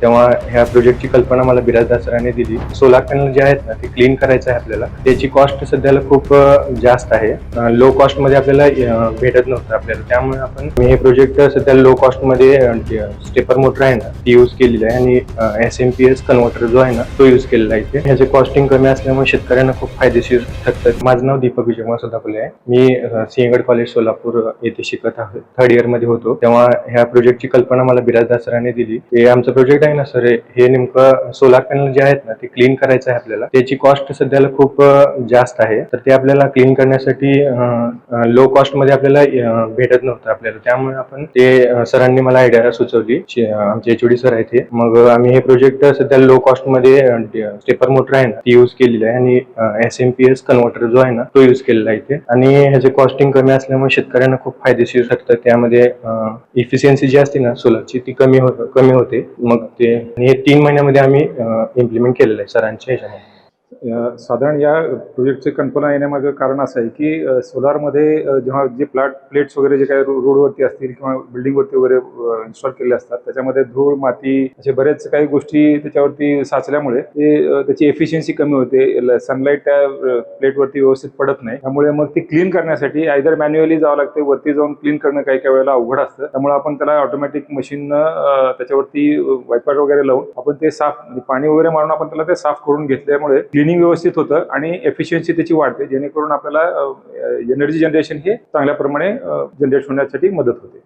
तेव्हा ह्या प्रोजेक्टची कल्पना मला बिराजदार सरांनी दिली. सोलार पॅनल जे आहेत ना ते क्लीन करायचं आहे आपल्याला. त्याची कॉस्ट सध्याला खूप जास्त आहे. लो कॉस्टमध्ये आपल्याला भेटत नव्हतं आपल्याला. त्यामुळे आपण हे प्रोजेक्ट सध्या लो कॉस्टमध्ये स्टेपर मोटर आहे ना ती यूज केलेली आहे आणि SMP कन्व्हर्टर जो आहे ना तो यूज केलेला आहे इथे. ह्याचे कॉस्टिंग कमी असल्यामुळे शेतकऱ्यांना खूप फायदेशीर ठरतं. माझं नाव दीपक विजयकुमार सुदापुले आहे. मी सिंहगड कॉलेज सोलापूर येथे शिकत आहे. 3rd इयर मध्ये होतो. तेव्हा ह्या प्रोजेक्टची कल्पना मला बिराजदार सरांनी दिली. हे आमचं प्रोजेक्ट आहे ना सर, हे नेमकं सोलार पॅनल जे आहेत ना ते क्लीन करायचं आहे आपल्याला. त्याची कॉस्ट सध्याला खूप जास्त आहे. तर ते आपल्याला क्लीन करण्यासाठी लो कॉस्ट मध्ये आपल्याला भेटत नव्हतं आपल्याला. त्यामुळे आपण ते सरांनी मला आयडिया सुचवली. आमचे HOD सर आहेत ते. मग आम्ही हे प्रोजेक्ट सध्या लो कॉस्ट मध्ये स्टेपर मोटर आहे ना ती यूज केलेली आहे आणि SMP कन्व्हर्टर जो आहे ना तो यूज केलेला आहे इथे. आणि ह्याचे कॉस्टिंग कमी असल्यामुळे शेतकऱ्यांना खूप फायदेशीर ठरतं. त्यामध्ये इफिशियन्सी जी असते ना सोलरची ती कमी होते. मग ते हे 3 महिन्यामध्ये आम्ही इम्प्लिमेंट केलेलं आहे सरांच्या ह्याच्यामध्ये. साधारण या प्रोजेक्टची कल्पना येण्यामागं कारण असं आहे की सोलारमध्ये जेव्हा जे प्लेट्स वगैरे जे काही रोडवरती असतील किंवा बिल्डिंगवरती वगैरे इन्स्टॉल केलेले असतात त्याच्यामध्ये धूळ माती असे बरेच काही गोष्टी त्याच्यावरती साचल्यामुळे त्याची एफिशियन्सी कमी होते. सनलाईट त्या प्लेटवरती व्यवस्थित पडत नाही. त्यामुळे मग ती क्लीन करण्यासाठी आयदर मॅन्युअली जावं लागते, वरती जाऊन क्लीन करणं काही काही वेळेला अवघड असतं. त्यामुळे आपण त्याला ऑटोमॅटिक मशीननं त्याच्यावरती वायपर वगैरे लावून आपण ते साफ पाणी वगैरे मारून आपण त्याला ते साफ करून घेतल्यामुळे क्लिनिंग व्यवस्थित होतं आणि एफिशियन्सी त्याची वाढते, जेणेकरून आपल्याला एनर्जी जनरेशन हे चांगल्या प्रमाणे जनरेट होण्यासाठी मदत होते.